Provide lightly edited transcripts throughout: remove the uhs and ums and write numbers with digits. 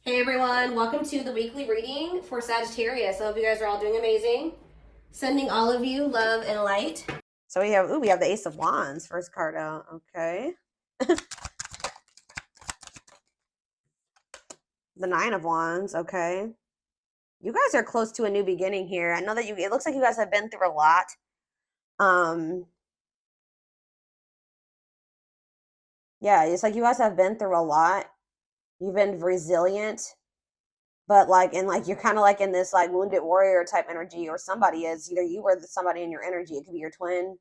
Hey everyone, welcome to the weekly reading for Sagittarius. I hope you guys are all doing amazing. Sending all of you love and light. So we have the Ace of Wands, first card out. Okay. The Nine of Wands, okay. You guys are close to a new beginning here. I know that it looks like you guys have been through a lot. Yeah, it's like you guys have been through a lot. You've been resilient, but you're kind of like in this like wounded warrior type energy, or somebody is, either you or somebody in your energy. It could be your twin.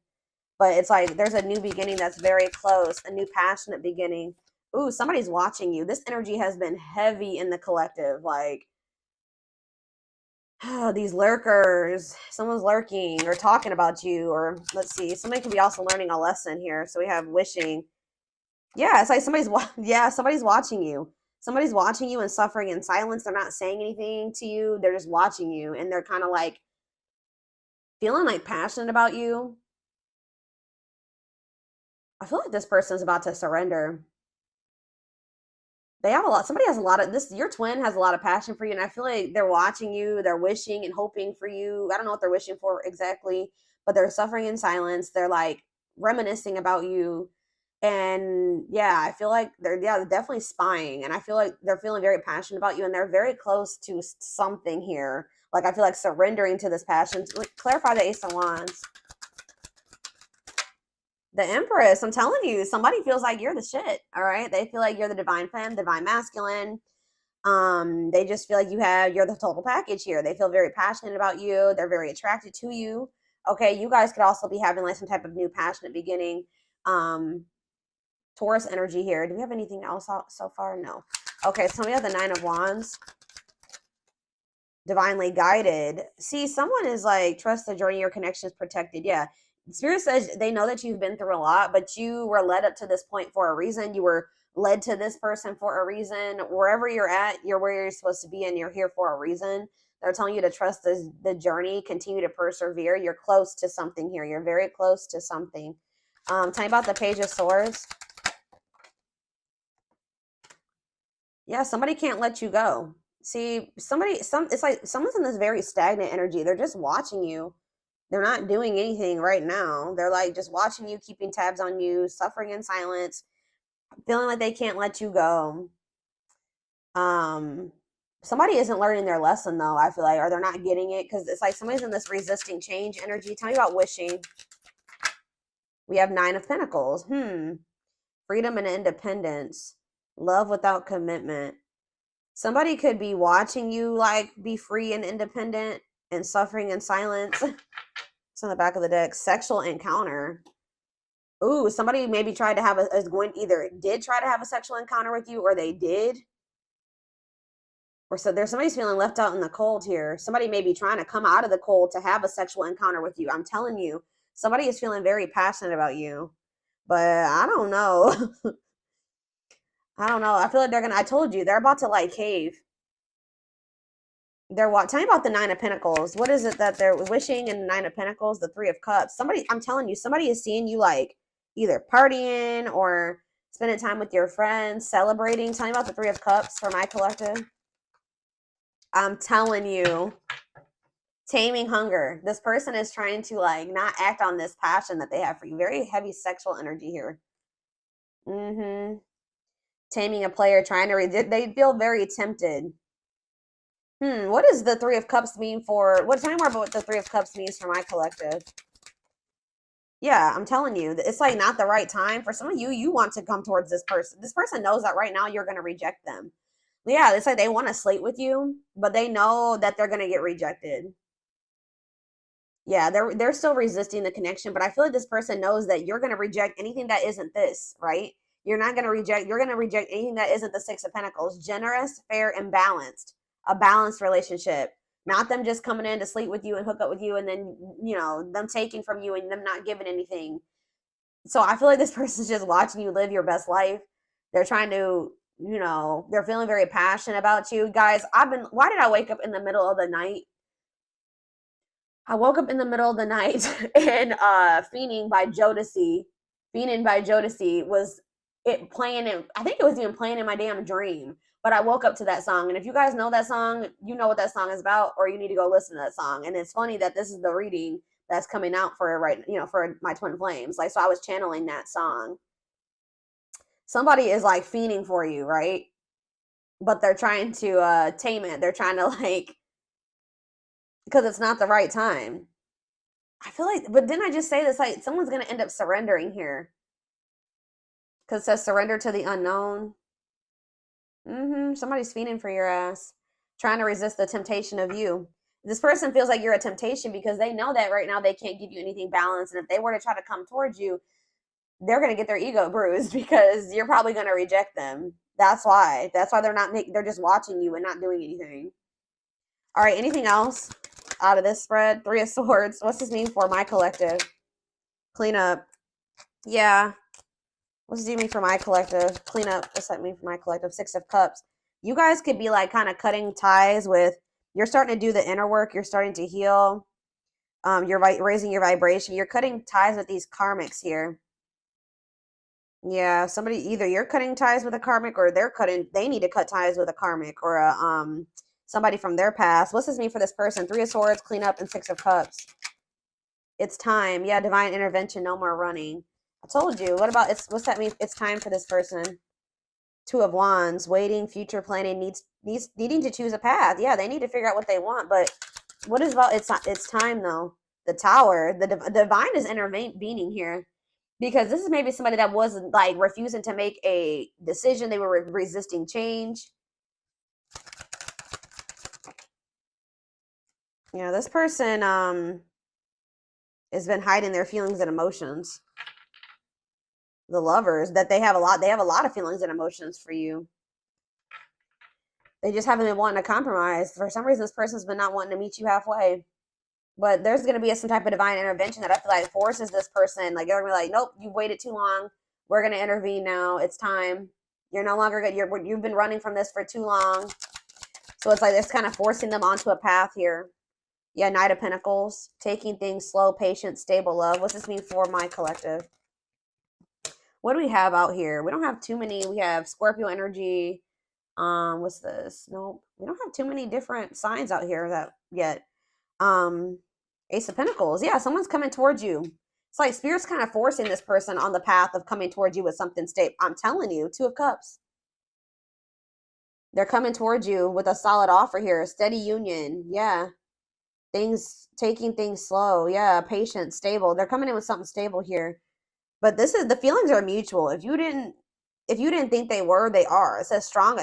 But it's like there's a new beginning that's very close, a new passionate beginning. Ooh, somebody's watching you. This energy has been heavy in the collective. Like, oh, these lurkers, someone's lurking or talking about you, or let's see, somebody could be also learning a lesson here. So we have wishing. Yeah, it's like somebody's watching you. Somebody's watching you and suffering in silence. They're not saying anything to you. They're just watching you, and they're kind of like feeling like passionate about you. I feel like this person's about to surrender. They have a lot. Somebody has a lot of this. Your twin has a lot of passion for you, and I feel like they're watching you. They're wishing and hoping for you. I don't know what they're wishing for exactly, but they're suffering in silence. They're like reminiscing about you, and yeah, I feel like they're definitely spying, and I feel like they're feeling very passionate about you, and they're very close to something here. Like I feel like surrendering to this passion. Clarify the Ace of Wands. The Empress, I'm telling you, somebody feels like you're the shit. All right. They feel like you're the divine femme, divine masculine. They just feel like you're the total package here. They feel very passionate about you. They're very attracted to you. Okay, you guys could also be having like some type of new passionate beginning. Um, Taurus energy here. Do we have anything else so far? No. Okay, so we have the Nine of Wands. Divinely guided. See, someone is like, trust the journey, your connection is protected. Yeah. Spirit says they know that you've been through a lot, but you were led up to this point for a reason. You were led to this person for a reason. Wherever you're at, you're where you're supposed to be, and you're here for a reason. They're telling you to trust the journey, continue to persevere. You're close to something here. You're very close to something. Tell me about the Page of Swords. Yeah, somebody can't let you go. See, it's like someone's in this very stagnant energy. They're just watching you. They're not doing anything right now. They're like just watching you, keeping tabs on you, suffering in silence, feeling like they can't let you go. Um, Somebody isn't learning their lesson though, I feel like, or they're not getting it, because it's like somebody's in this resisting change energy. Tell me about wishing. We have Nine of Pentacles. Freedom and independence. Love without commitment. Somebody could be watching you like be free and independent and suffering in silence. It's on the back of the deck. Sexual encounter. Ooh, somebody maybe tried to have either did try to have a sexual encounter with you, or they did. Or so there's somebody's feeling left out in the cold here. Somebody may be trying to come out of the cold to have a sexual encounter with you. I'm telling you, somebody is feeling very passionate about you. But I don't know. I don't know. I feel like I told you, they're about to like cave. They're what? Tell me about the Nine of Pentacles. What is it that they're wishing in the Nine of Pentacles? The Three of Cups. Somebody, I'm telling you, somebody is seeing you like either partying or spending time with your friends, celebrating. Tell me about the Three of Cups for my collective. I'm telling you, taming hunger. This person is trying to like not act on this passion that they have for you. Very heavy sexual energy here. Taming a player, trying to they feel very tempted. What does the Three of Cups mean for? Tell me more about what the Three of Cups means for my collective. Yeah, I'm telling you, it's like not the right time for some of you. You want to come towards this person. This person knows that right now you're going to reject them. Yeah, it's like they want to slate with you, but they know that they're going to get rejected. Yeah, they're still resisting the connection, but I feel like this person knows that you're going to reject anything that isn't this, right? You're going to reject anything that isn't the Six of Pentacles. Generous, fair, and balanced. A balanced relationship. Not them just coming in to sleep with you and hook up with you, and then, them taking from you and them not giving anything. So I feel like this person's just watching you live your best life. They're trying to, they're feeling very passionate about you. Guys, why did I wake up in the middle of the night? I woke up in the middle of the night and Fiending by Jodeci. Fiending by Jodeci was it playing in, I think it was even playing in my damn dream. But I woke up to that song. And if you guys know that song, you know what that song is about, or you need to go listen to that song. And it's funny that this is the reading that's coming out for for my twin flames. Like, so I was channeling that song. Somebody is like fiending for you, right? But they're trying to tame it. They're trying to like, because it's not the right time. I feel like, but didn't I just say this? Like, someone's going to end up surrendering here. Because it says surrender to the unknown. Somebody's fiending for your ass, trying to resist the temptation of you. This person feels like you're a temptation because they know that right now they can't give you anything balanced. And if they were to try to come towards you, they're going to get their ego bruised because you're probably going to reject them. That's why. That's why they're just watching you and not doing anything. All right, anything else out of this spread? Three of Swords. What's this mean for my collective? Clean up. Yeah. What's this mean for my collective? Clean up. What's that mean for my collective? Six of Cups. You guys could be like kind of cutting ties with, you're starting to do the inner work. You're starting to heal. You're raising your vibration. You're cutting ties with these karmics here. Yeah, somebody, either you're cutting ties with a karmic or they need to cut ties with a karmic or somebody from their past. What's this mean for this person? Three of Swords, clean up, and Six of Cups. It's time. Yeah, divine intervention, no more running. I told you. What's that mean? It's time for this person. Two of Wands, waiting, future planning, needing to choose a path. Yeah, they need to figure out what they want, but what is about it's time though. The Tower, the divine is intervening here. Because this is maybe somebody that was like refusing to make a decision. They were resisting change. You know, this person has been hiding their feelings and emotions. The Lovers, that they have a lot of feelings and emotions for you. They just haven't been wanting to compromise. For some reason, this person's been not wanting to meet you halfway. But there's going to be some type of divine intervention that I feel like forces this person. Like, they're going to be like, nope, you waited too long. We're going to intervene now. It's time. You're no longer good. You've been running from this for too long. So it's like it's kind of forcing them onto a path here. Yeah, Knight of Pentacles. Taking things slow, patient, stable love. What's this mean for my collective? What do we have out here? We don't have too many. We have Scorpio energy. What's this? Nope. We don't have too many different signs out here yet. Ace of Pentacles. Yeah, someone's coming towards you. It's like Spirit's kind of forcing this person on the path of coming towards you with something stable. I'm telling you, Two of Cups. They're coming towards you with a solid offer here. Steady union. Yeah. Taking things slow. Yeah. Patient, stable. They're coming in with something stable here. But the feelings are mutual. If you didn't think they were, they are. It says strong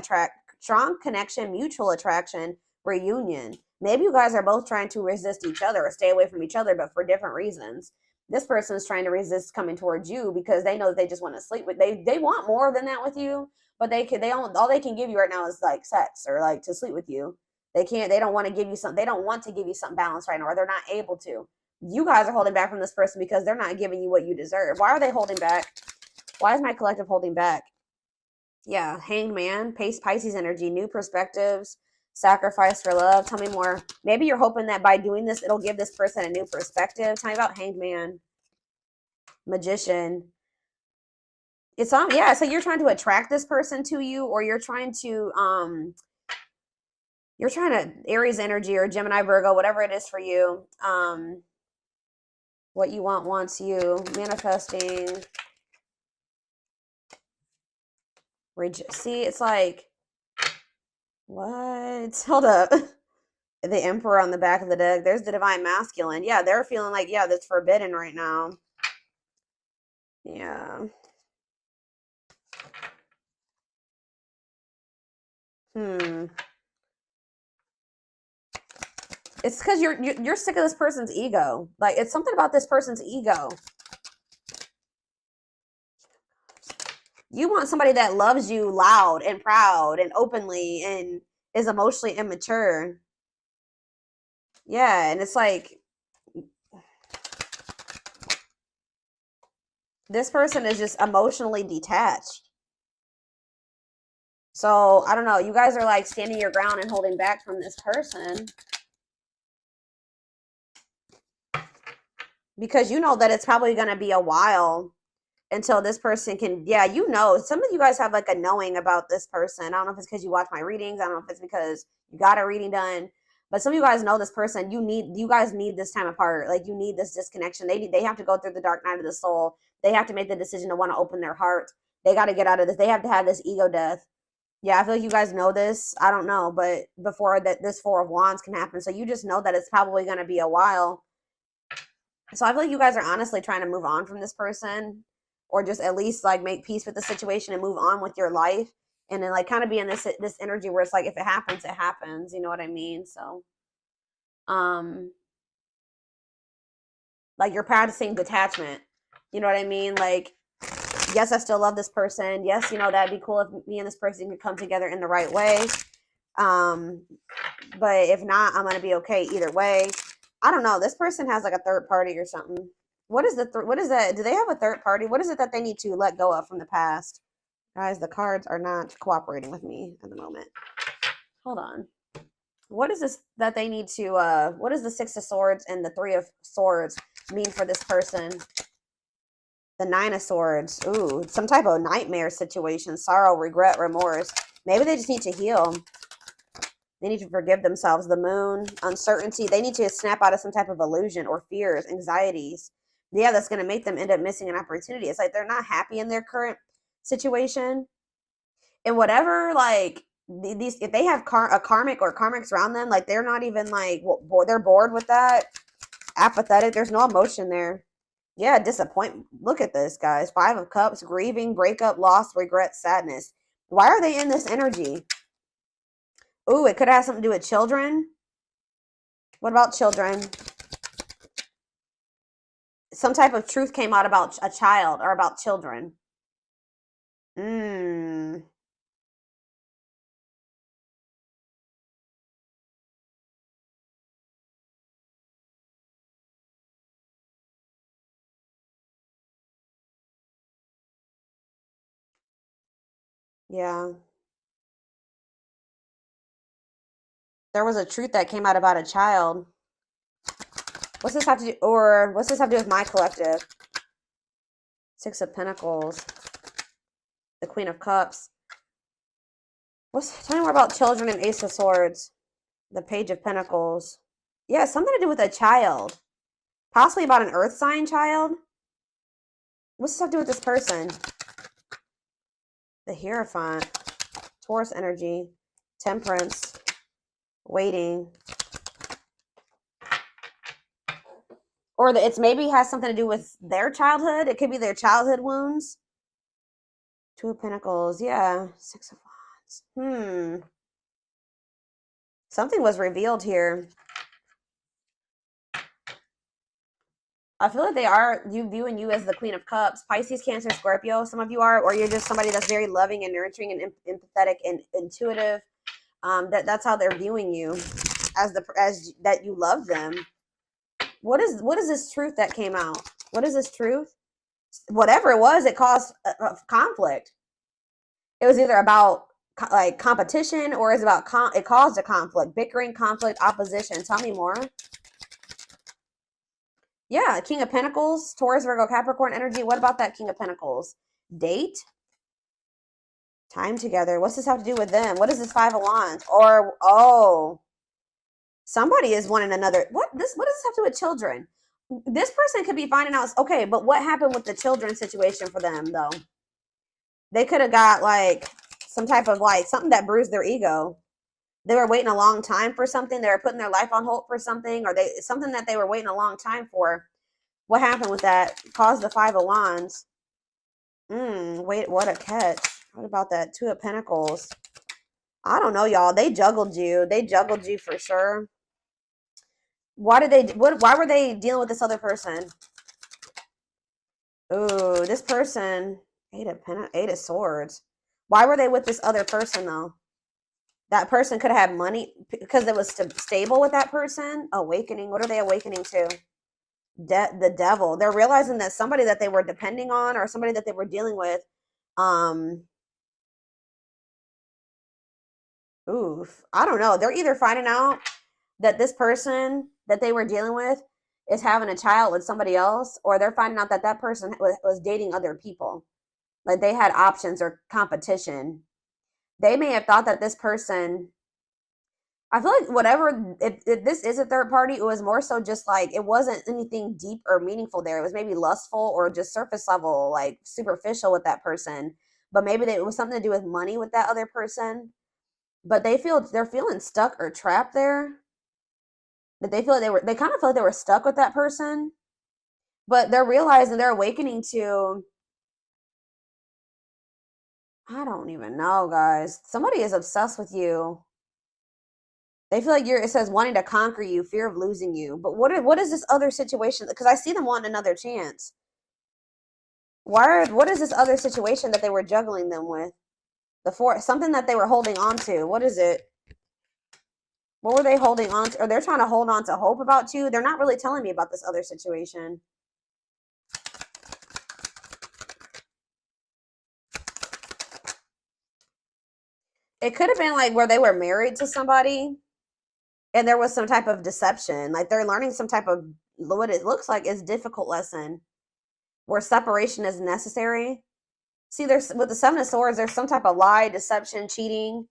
connection, mutual attraction, reunion. Maybe you guys are both trying to resist each other or stay away from each other, but for different reasons. This person is trying to resist coming towards you because they know that they just want to sleep with. They want more than that with you, but all they can give you right now is like sex or like to sleep with you. They don't want to give you something. They don't want to give you something balanced right now, or they're not able to. You guys are holding back from this person because they're not giving you what you deserve. Why are they holding back? Why is my collective holding back? Yeah, Hanged Man, Pisces energy, new perspectives, sacrifice for love. Tell me more. Maybe you're hoping that by doing this, it'll give this person a new perspective. Tell me about Hanged Man, Magician. It's on. Yeah, so you're trying to attract this person to you, or you're trying to Aries energy or Gemini, Virgo, whatever it is for you. What you want wants you. Manifesting. See, it's like, what? Hold up. The Emperor on the back of the deck. There's the Divine Masculine. Yeah, they're feeling like, yeah, that's forbidden right now. Yeah. It's because you're sick of this person's ego. Like, it's something about this person's ego. You want somebody that loves you loud and proud and openly and is emotionally immature. Yeah, and it's like, this person is just emotionally detached. So, I don't know. You guys are like standing your ground and holding back from this person. Because you know that it's probably going to be a while until this person can, yeah, you know, some of you guys have like a knowing about this person. I don't know if it's because you watch my readings. I don't know if it's because you got a reading done, but some of you guys know this person. You guys need this time apart. Like you need this disconnection. They have to go through the dark night of the soul. They have to make the decision to want to open their heart. They got to get out of this. They have to have this ego death. Yeah, I feel like you guys know this. I don't know, but before that, this Four of Wands can happen. So you just know that it's probably going to be a while. So I feel like you guys are honestly trying to move on from this person, or just at least like make peace with the situation and move on with your life, and then like kind of be in this energy where it's like if it happens, it happens. You know what I mean? So, um, like you're practicing detachment. You know what I mean? Like, yes, I still love this person. Yes, you know that'd be cool if me and this person could come together in the right way. Um, but if not, I'm gonna be okay either way. I don't know. This person has like a third party or something. What is what is that? Do they have a third party? What is it that they need to let go of from the past? Guys, the cards are not cooperating with me at the moment. Hold on. What is this that they need to what does the Six of Swords and the Three of Swords mean for this person? The Nine of Swords. Ooh, some type of nightmare situation, sorrow, regret, remorse. Maybe they just need to heal. They need to forgive themselves. The Moon, uncertainty. They need to snap out of some type of illusion or fears, anxieties. Yeah, that's going to make them end up missing an opportunity. It's like they're not happy in their current situation. And whatever, like, these, if they have a karmic or karmics around them, like, they're not even, like, they're bored with that. Apathetic. There's no emotion there. Yeah, disappointment. Look at this, guys. Five of Cups, grieving, breakup, loss, regret, sadness. Why are they in this energy? Ooh, it could have something to do with children. What about children? Some type of truth came out about a child or about children. Yeah. There was a truth that came out about a child. What's this have to do, or what's this have to do with my collective? Six of Pentacles. The Queen of Cups. Tell me more about children and Ace of Swords. The Page of Pentacles. Yeah, something to do with a child. Possibly about an earth sign child. What's this have to do with this person? The Hierophant. Taurus energy. Temperance. Waiting. Or it's maybe has something to do with their childhood. It could be their childhood wounds. Two of Pentacles. Yeah. Six of Wands. Something was revealed here. I feel like they are viewing you as the Queen of Cups. Pisces, Cancer, Scorpio. Some of you are, or you're just somebody that's very loving and nurturing and empathetic and intuitive. That's how they're viewing you, as that you love them. What is this truth that came out? What is this truth? Whatever it was, it caused a conflict. It was either about like competition, or it's about it caused a conflict, bickering, conflict, opposition. Tell me more. Yeah, King of Pentacles, Taurus, Virgo, Capricorn energy. What about that King of Pentacles? Date? Time together. What's this have to do with them? What is this Five of Wands? Or, oh, somebody is wanting another. What does this have to do with children? This person could be finding out, okay, but what happened with the children situation for them, though? They could have got, like, some type of, like, something that bruised their ego. They were waiting a long time for something. They were putting their life on hold for something, or something that they were waiting a long time for. What happened with that? Caused the Five of Wands. Wait, what a catch. What about that Two of Pentacles? I don't know, y'all. They juggled you. They juggled you for sure. Why were they dealing with this other person? Ooh, this person. Eight of Swords. Why were they with this other person, though? That person could have had money because it was stable with that person. Awakening. What are they awakening to? The devil. They're realizing that somebody that they were depending on, or somebody that they were dealing with, oof, I don't know. They're either finding out that this person that they were dealing with is having a child with somebody else, or they're finding out that that person was dating other people. Like they had options or competition. They may have thought that this person, I feel like whatever, if this is a third party, it was more so just like, it wasn't anything deep or meaningful there. It was maybe lustful or just surface level, like superficial with that person. But maybe it was something to do with money with that other person. But they're feeling stuck or trapped there. That they feel like they kind of feel like they were stuck with that person. But they're realizing, they're awakening to, I don't even know, guys. Somebody is obsessed with you. They feel like it says wanting to conquer you, fear of losing you. But what is this other situation? Because I see them wanting another chance. What is this other situation that they were juggling them with? Something that they were holding on to. What is it? What were they holding on to? Or they're trying to hold on to hope about you. They're not really telling me about this other situation. It could have been like where they were married to somebody and there was some type of deception. Like they're learning some type of, what it looks like is difficult lesson where separation is necessary. See, there's with the Seven of Swords, there's some type of lie, deception, cheating.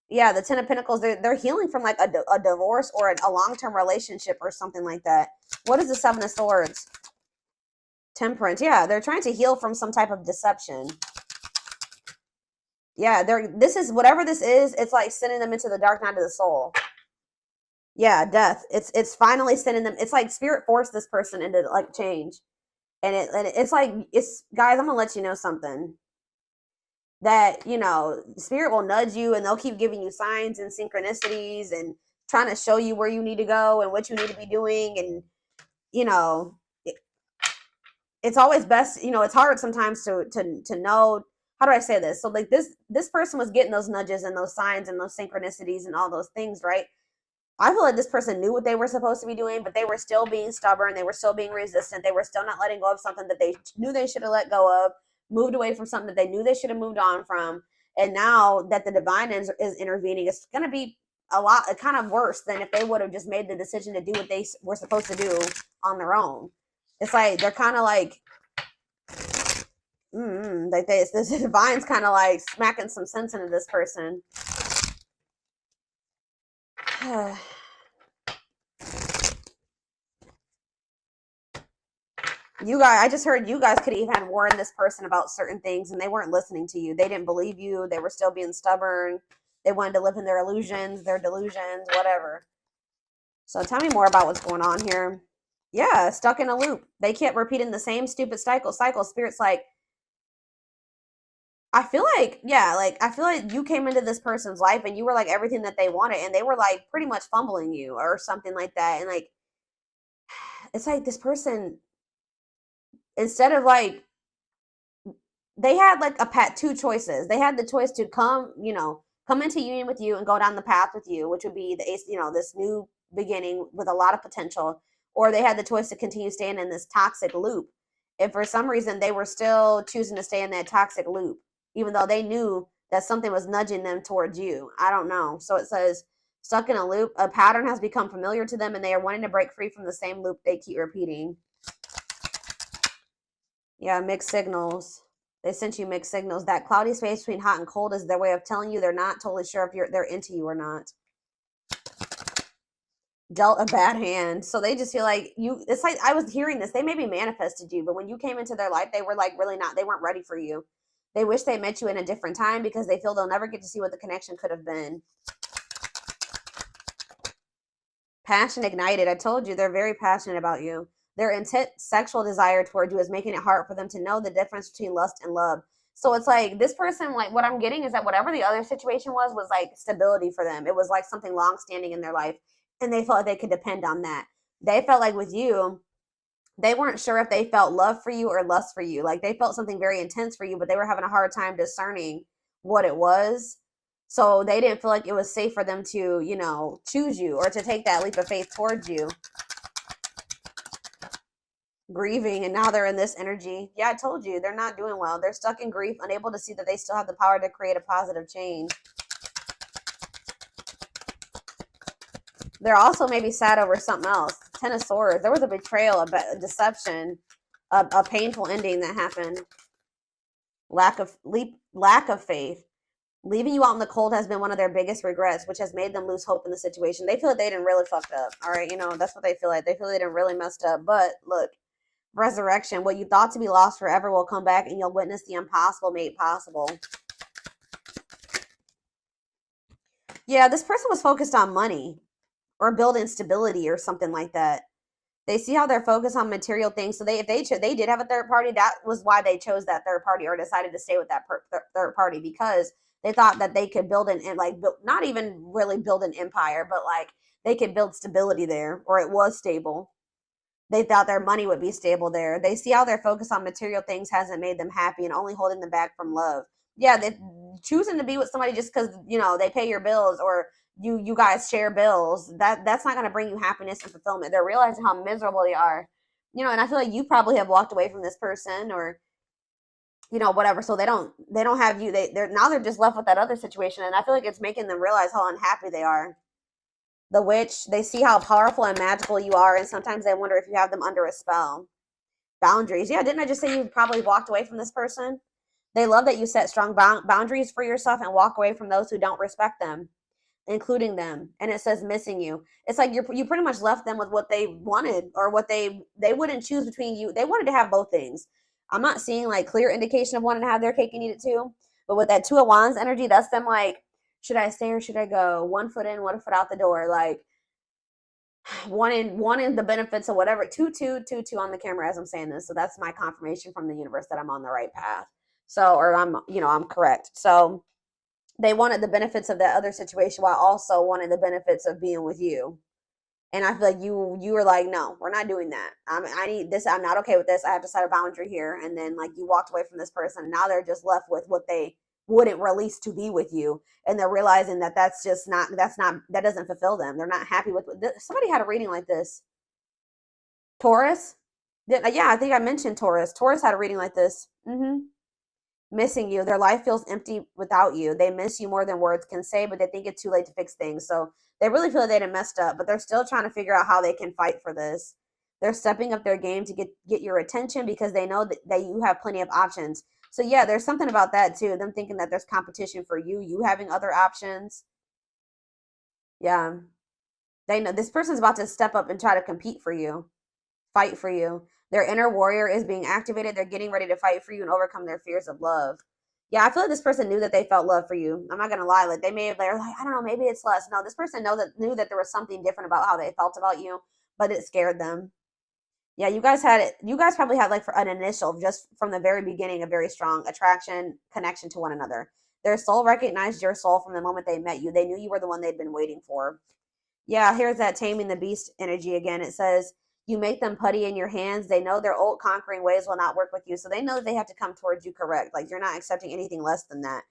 Yeah, the Ten of Pentacles, they're healing from like a divorce or a long-term relationship or something like that. What is the Seven of Swords? Temperance. Yeah, they're trying to heal from some type of deception. Yeah, this is whatever this is, it's like sending them into the dark night of the soul. Yeah, death. It's finally sending them. It's like spirit forced this person into like change. And it's like, guys, I'm gonna let you know something. That, spirit will nudge you and they'll keep giving you signs and synchronicities and trying to show you where you need to go and what you need to be doing. And, it's always best, it's hard sometimes to know, how do I say this? So like this person was getting those nudges and those signs and those synchronicities and all those things, right? I feel like this person knew what they were supposed to be doing, but they were still being stubborn. They were still being resistant. They were still not letting go of something that they knew they should have let go of, moved away from something that they knew they should have moved on from. And now that the divine is intervening, it's going to be kind of worse than if they would have just made the decision to do what they were supposed to do on their own. It's like, they're kind of like, this divine's kind of like smacking some sense into this person. You guys, I just heard you guys could even warn this person about certain things and they weren't listening to you. They didn't believe you. They were still being stubborn. They wanted to live in their illusions, their delusions, whatever. So tell me more about what's going on here. Yeah, stuck in a loop. They kept repeating the same stupid cycle. Spirit's like, I feel like you came into this person's life and you were like everything that they wanted and they were like pretty much fumbling you or something like that. And like, it's like this person, instead of like, they had like two choices. They had the choice to come into union with you and go down the path with you, which would be this new beginning with a lot of potential, or they had the choice to continue staying in this toxic loop. If for some reason they were still choosing to stay in that toxic loop, even though they knew that something was nudging them towards you. I don't know. So it says, stuck in a loop, a pattern has become familiar to them and they are wanting to break free from the same loop they keep repeating. Yeah, mixed signals. They sent you mixed signals. That cloudy space between hot and cold is their way of telling you they're not totally sure if they're into you or not. Dealt a bad hand. So they just feel like it's like, I was hearing this. They maybe manifested you, but when you came into their life, they were like really not, they weren't ready for you. They wish they met you in a different time because they feel they'll never get to see what the connection could have been. Passion ignited. I told you, they're very passionate about you. Their intense sexual desire toward you is making it hard for them to know the difference between lust and love. So it's like this person, like what I'm getting is that whatever the other situation was like stability for them. It was like something long-standing in their life and they felt like they could depend on that. They felt like with you, they weren't sure if they felt love for you or lust for you. Like they felt something very intense for you, but they were having a hard time discerning what it was. So they didn't feel like it was safe for them to, choose you or to take that leap of faith towards you. Grieving, and now they're in this energy. Yeah, I told you, they're not doing well. They're stuck in grief, unable to see that they still have the power to create a positive change. They're also maybe sad over something else. Ten of Swords. There was a betrayal, a deception, a painful ending that happened. Lack of faith. Leaving you out in the cold has been one of their biggest regrets, which has made them lose hope in the situation. They feel like they didn't really fuck up. All right, that's what they feel like. They feel they didn't really messed up. But look, resurrection. What you thought to be lost forever will come back, and you'll witness the impossible made possible. Yeah, this person was focused on money or building stability or something like that. They see how they're focused on material things. So if they did have a third party, that was why they chose that third party or decided to stay with that third party, because they thought that they could build not even really build an empire, but like they could build stability there, or it was stable. They thought their money would be stable there. They see how their focus on material things hasn't made them happy and only holding them back from love. Yeah, they choosing to be with somebody just because they pay your bills, or you guys share bills. That's not going to bring you happiness and fulfillment. They're realizing how miserable they are, and I feel like you probably have walked away from this person, or whatever. So they don't have you. They're just left with that other situation, and I feel like it's making them realize how unhappy they are. The witch, they see how powerful and magical you are, and sometimes they wonder if you have them under a spell. Boundaries. Yeah, didn't I just say you probably walked away from this person? They love that you set strong boundaries for yourself and walk away from those who don't respect them, including them. And it says missing you. It's like you pretty much left them with what they wanted, or what they wouldn't choose between you. They wanted to have both things. I'm not seeing like clear indication of wanting to have their cake and eat it too. But with that Two of Wands energy, that's them like, should I stay or should I go? 1 foot in, 1 foot out the door. Like wanting the benefits of whatever. 2 on the camera as I'm saying this. So that's my confirmation from the universe that I'm on the right path. So, or I'm correct. So they wanted the benefits of that other situation while also wanting the benefits of being with you. And I feel like you were like, no, we're not doing that. I need this. I'm not okay with this. I have to set a boundary here. And then like you walked away from this person. And now they're just left with what they wouldn't release to be with you. And they're realizing that that doesn't fulfill them. They're not happy with somebody had a reading like this. Taurus. Yeah, I think I mentioned Taurus. Taurus had a reading like this. Missing you. Their life feels empty without you. They miss you more than words can say, but they think it's too late to fix things. So they really feel like they done messed up, but they're still trying to figure out how they can fight for this. They're stepping up their game to get your attention because they know that you have plenty of options. So yeah, there's something about that too. Them thinking that there's competition for you having other options. Yeah. They know this person's about to step up and try to compete for you, fight for you. Their inner warrior is being activated. They're getting ready to fight for you and overcome their fears of love. Yeah, I feel like this person knew that they felt love for you. I'm not gonna lie. Like they're like, I don't know, maybe it's less. No, this person knew that there was something different about how they felt about you, but it scared them. Yeah, you guys probably had like for an initial, just from the very beginning, a very strong attraction, connection to one another. Their soul recognized your soul from the moment they met you. They knew you were the one they'd been waiting for. Yeah, here's that taming the beast energy again. It says, you make them putty in your hands. They know their old conquering ways will not work with you. So they know they have to come towards you correct. Like you're not accepting anything less than that.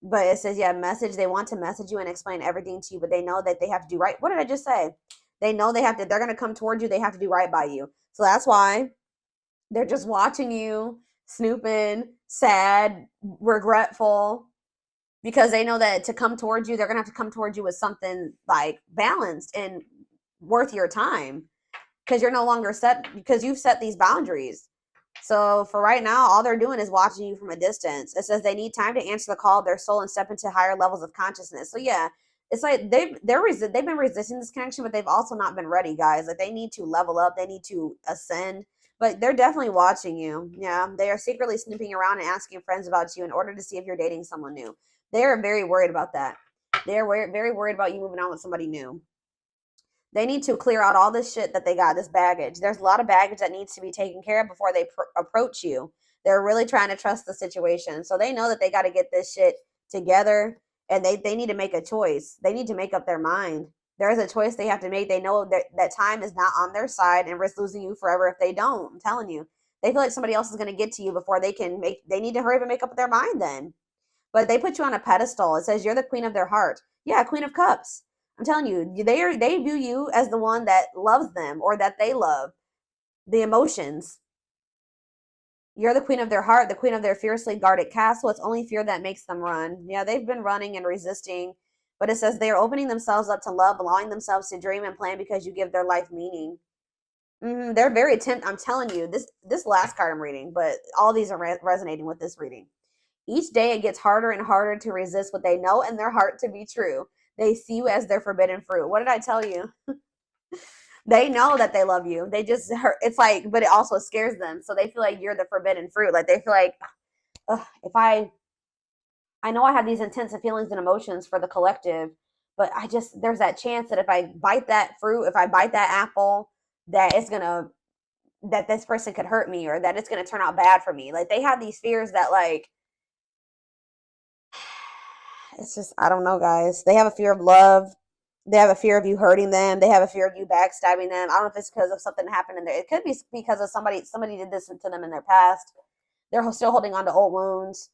But it says, yeah, message. They want to message you and explain everything to you, but they know that they have to do right. What did I just say? They know they're going to come towards you. They have to do right by you. So that's why they're just watching you, snooping, sad, regretful, because they know that to come towards you, they're going to have to come towards you with something like balanced and worth your time, because you're no longer because you've set these boundaries. So for right now, all they're doing is watching you from a distance. It says they need time to answer the call of their soul and step into higher levels of consciousness. So yeah, it's like they've been resisting this connection, but they've also not been ready, guys. Like they need to level up, they need to ascend, but they're definitely watching you. Yeah, they are secretly snooping around and asking friends about you in order to see if you're dating someone new. They are very worried about that. They're very worried about you moving on with somebody new. They need to clear out all this shit that they got, this baggage. There's a lot of baggage that needs to be taken care of before they approach you. They're really trying to trust the situation. So they know that they got to get this shit together, and they need to make a choice. They need to make up their mind. There is a choice they have to make. They know that time is not on their side and risk losing you forever if they don't. I'm telling you. They feel like somebody else is going to get to you before they need to hurry up and make up their mind then. But they put you on a pedestal. It says you're the queen of their heart. Yeah, Queen of Cups. I'm telling you, they view you as the one that loves them, or that they love the emotions. You're the queen of their heart, the queen of their fiercely guarded castle. It's only fear that makes them run. Yeah, they've been running and resisting, but it says they are opening themselves up to love, allowing themselves to dream and plan because you give their life meaning. They're very I'm telling you, this last card I'm reading, but all these are resonating with this reading. Each day it gets harder and harder to resist what they know in their heart to be true. They see you as their forbidden fruit. What did I tell you? They know that they love you. They just hurt. It's like, but it also scares them. So they feel like you're the forbidden fruit. Like they feel like, if I know I have these intensive feelings and emotions for the collective, but there's that chance that if I bite that fruit, if I bite that apple, that it's gonna, that this person could hurt me, or that it's gonna turn out bad for me. Like they have these fears that, like, it's just, I don't know, guys. They have a fear of love. They have a fear of you hurting them. They have a fear of you backstabbing them. I don't know if it's because of something that happened in there. It could be because of somebody did this to them in their past. They're still holding on to old wounds,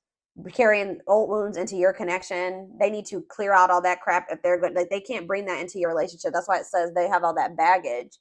carrying old wounds into your connection. They need to clear out all that crap if they're good. Like they can't bring that into your relationship. That's why it says they have all that baggage.